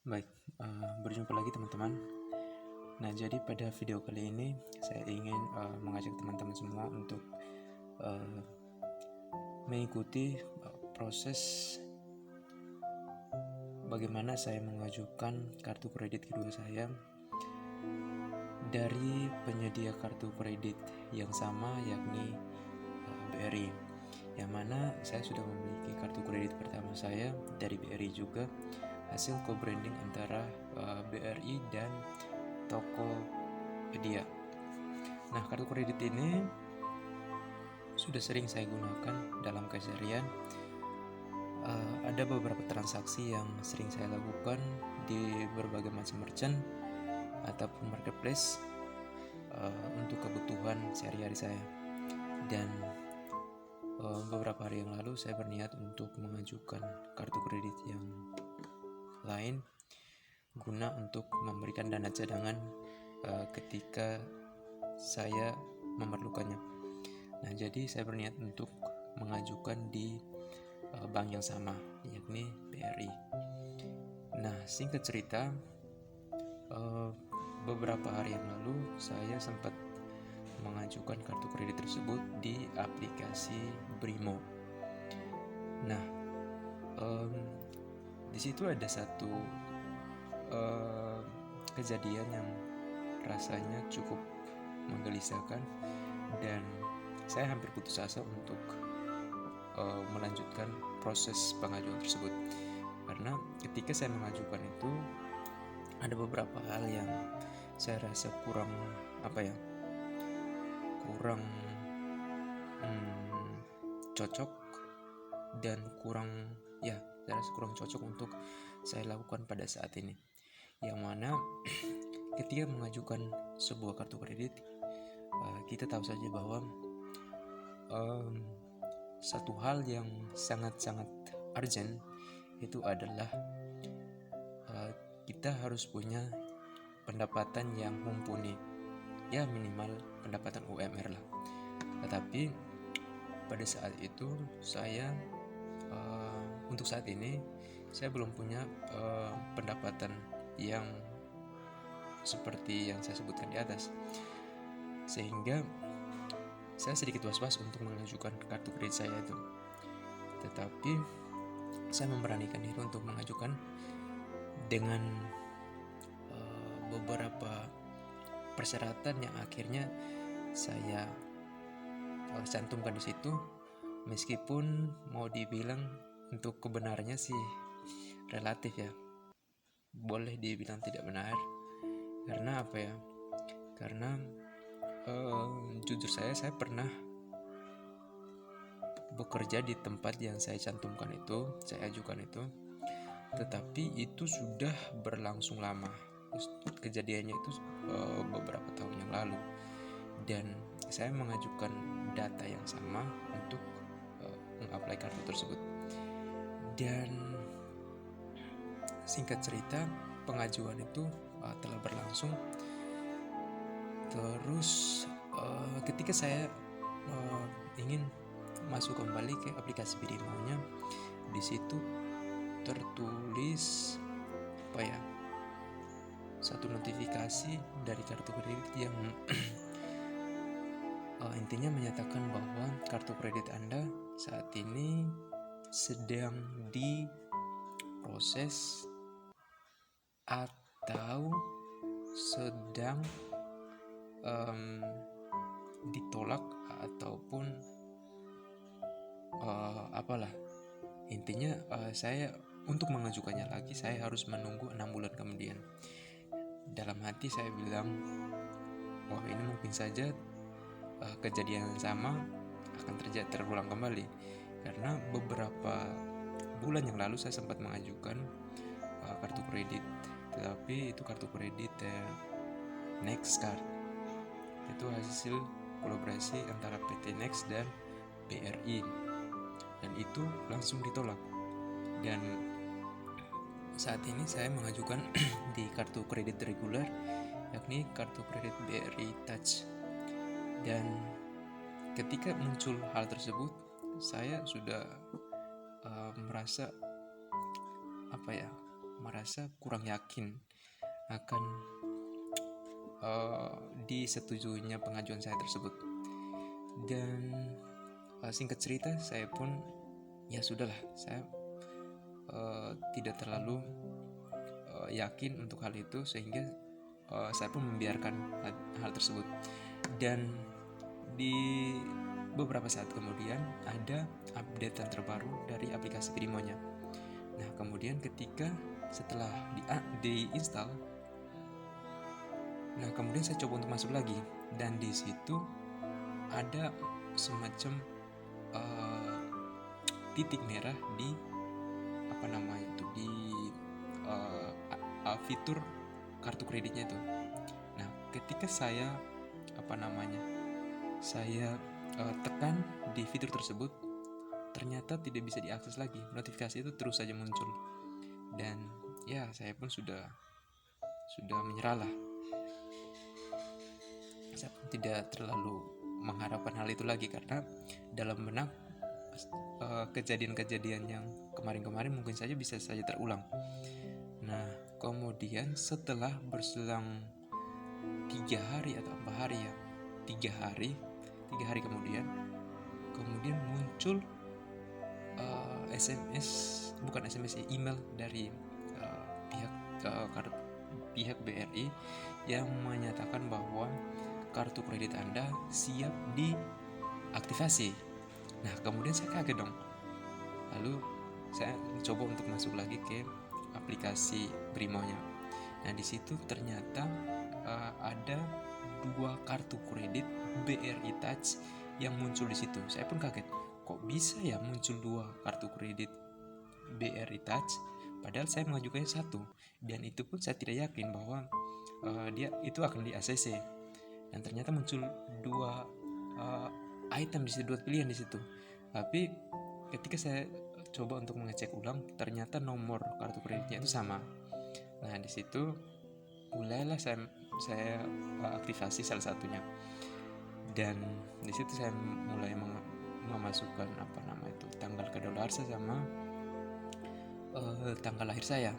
Baik, berjumpa lagi teman-teman. Nah, jadi pada video kali ini saya ingin mengajak teman-teman semua untuk uh, mengikuti proses bagaimana saya mengajukan kartu kredit kedua saya dari penyedia kartu kredit yang sama, yakni BRI. Yang mana saya sudah memiliki kartu kredit pertama saya dari BRI juga, hasil co-branding antara BRI dan Tokopedia. Nah, kartu kredit ini sudah sering saya gunakan dalam keseharian. Ada beberapa transaksi yang sering saya lakukan di berbagai macam merchant ataupun marketplace untuk kebutuhan sehari-hari saya. Dan beberapa hari yang lalu saya berniat untuk mengajukan kartu kredit yang lain guna untuk memberikan dana cadangan ketika saya memerlukannya. Nah, jadi saya berniat untuk mengajukan di bank yang sama, yakni BRI. Nah, singkat cerita, beberapa hari yang lalu saya sempat mengajukan kartu kredit tersebut di aplikasi Brimo. Nah, di situ ada satu kejadian yang rasanya cukup menggelisahkan dan saya hampir putus asa untuk melanjutkan proses pengajuan tersebut, karena ketika saya mengajukan itu ada beberapa hal yang saya rasa kurang cocok dan saya rasa kurang cocok untuk saya lakukan pada saat ini. Yang mana ketika mengajukan sebuah kartu kredit, kita tahu saja bahwa satu hal yang sangat-sangat urgent itu adalah kita harus punya pendapatan yang mumpuni, ya minimal pendapatan UMR lah. Tetapi pada saat itu untuk saat ini saya belum punya pendapatan yang seperti yang saya sebutkan di atas, sehingga saya sedikit was-was untuk mengajukan kartu kredit saya itu. Tetapi saya memberanikan diri untuk mengajukan dengan beberapa persyaratan yang akhirnya saya cantumkan di situ, meskipun mau dibilang untuk kebenarannya sih relatif ya, boleh dibilang tidak benar. Karena apa ya? Karena jujur saya pernah bekerja di tempat yang saya cantumkan itu, saya ajukan itu, tetapi itu sudah berlangsung lama. Kejadiannya itu beberapa tahun yang lalu, dan saya mengajukan data yang sama untuk mengapply kartu tersebut. Dan singkat cerita, pengajuan itu telah berlangsung. Terus ketika saya ingin masuk kembali ke aplikasi Brimo-nya, di situ tertulis satu notifikasi dari kartu kredit yang intinya menyatakan bahwa kartu kredit Anda saat ini sedang diproses atau sedang ditolak ataupun intinya saya untuk mengajukannya lagi saya harus menunggu 6 bulan kemudian. Dalam hati saya bilang, wah ini mungkin saja kejadian yang sama akan terulang kembali, karena beberapa bulan yang lalu saya sempat mengajukan kartu kredit, tetapi itu kartu kredit Next Card, itu hasil kolaborasi antara PT Next dan BRI, dan itu langsung ditolak. Dan saat ini saya mengajukan di kartu kredit reguler, yakni kartu kredit BRI Touch. Dan ketika muncul hal tersebut, saya sudah merasa merasa kurang yakin akan disetujuinya pengajuan saya tersebut. Dan singkat cerita, saya pun ya sudahlah, saya tidak terlalu yakin untuk hal itu, sehingga saya pun membiarkan hal tersebut. Dan di beberapa saat kemudian ada updatean terbaru dari aplikasi Brimonya. Nah, kemudian ketika setelah diinstal, nah kemudian saya coba untuk masuk lagi, dan di situ ada semacam titik merah di di fitur kartu kreditnya itu. Nah, ketika saya saya tekan di fitur tersebut, ternyata tidak bisa diakses lagi. Notifikasi itu terus saja muncul, dan ya saya pun sudah menyerah lah. Saya pun tidak terlalu mengharapkan hal itu lagi, karena dalam benak kejadian-kejadian yang kemarin-kemarin mungkin saja bisa saja terulang. Nah, kemudian setelah berselang 3 hari atau 4 hari ya, 3 hari kemudian muncul email dari pihak BRI yang menyatakan bahwa kartu kredit Anda siap diaktifasi. Nah, kemudian saya kaget dong. Lalu saya coba untuk masuk lagi ke aplikasi Brimonya. Nah, di situ ternyata ada 2 kartu kredit BRI Touch yang muncul di situ. Saya pun kaget, kok bisa ya muncul 2 kartu kredit BRI Touch, padahal saya mengajukannya 1, dan itu pun saya tidak yakin bahwa dia itu akan di ACC. Dan ternyata muncul 2 item di situ, 2 pilihan di situ. Tapi ketika saya coba untuk mengecek ulang, ternyata nomor kartu kreditnya itu sama. Nah, di situ mulailah saya aktifasi salah satunya, dan di situ saya mulai memasukkan tanggal kedaluarsa sama tanggal lahir saya.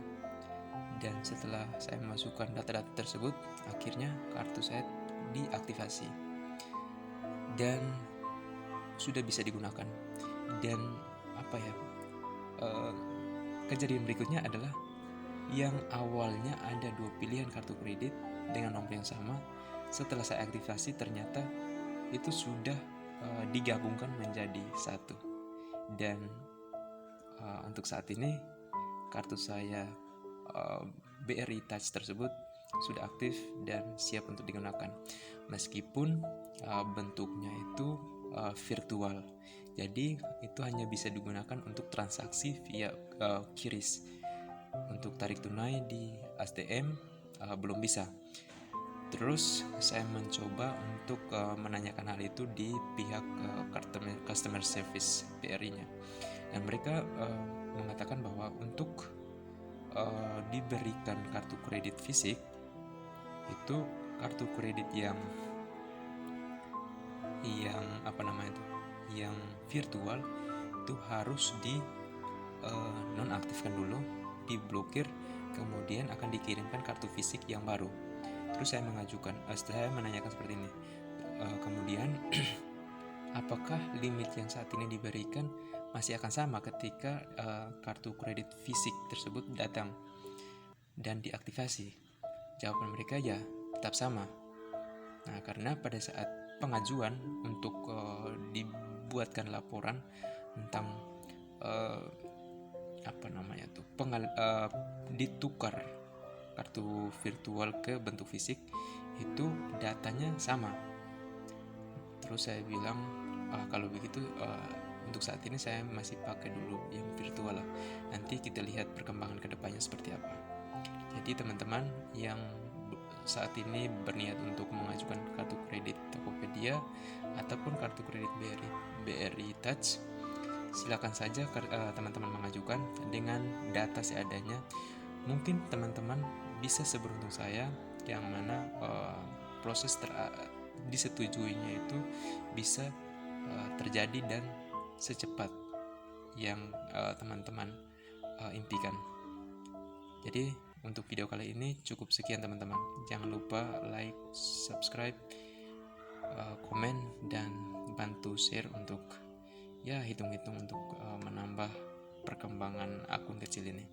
Dan setelah saya memasukkan data-data tersebut, akhirnya kartu saya diaktifasi dan sudah bisa digunakan. Dan kejadian berikutnya adalah yang awalnya ada 2 pilihan kartu kredit dengan nomor yang sama, setelah saya aktifasi ternyata itu sudah digabungkan menjadi 1. Dan untuk saat ini kartu saya BRI Touch tersebut sudah aktif dan siap untuk digunakan, meskipun bentuknya itu virtual. Jadi itu hanya bisa digunakan untuk transaksi via QRIS. Untuk tarik tunai di ATM belum bisa. Terus saya mencoba untuk menanyakan hal itu di pihak customer service BRI-nya, dan mereka mengatakan bahwa untuk diberikan kartu kredit fisik, itu kartu kredit yang yang virtual itu harus di nonaktifkan dulu, diblokir, kemudian akan dikirimkan kartu fisik yang baru. Terus saya menanyakan seperti ini, kemudian apakah limit yang saat ini diberikan masih akan sama ketika kartu kredit fisik tersebut datang dan diaktifasi? Jawaban mereka ya tetap sama. Nah, karena pada saat pengajuan untuk dibuatkan laporan tentang ditukar kartu virtual ke bentuk fisik, itu datanya sama. Terus saya bilang, kalau begitu untuk saat ini saya masih pakai dulu yang virtual lah. Nanti kita lihat perkembangan kedepannya seperti apa. Jadi teman-teman yang saat ini berniat untuk mengajukan kartu kredit Tokopedia ataupun kartu kredit BRI Touch, silakan saja teman-teman mengajukan dengan data seadanya. Mungkin teman-teman bisa seberuntung saya, yang mana proses disetujuinya itu bisa terjadi dan secepat yang teman-teman impikan. Jadi untuk video kali ini cukup sekian teman-teman. Jangan lupa like, subscribe, komen, dan bantu share untuk ya hitung-hitung untuk menambah perkembangan akun kecil ini.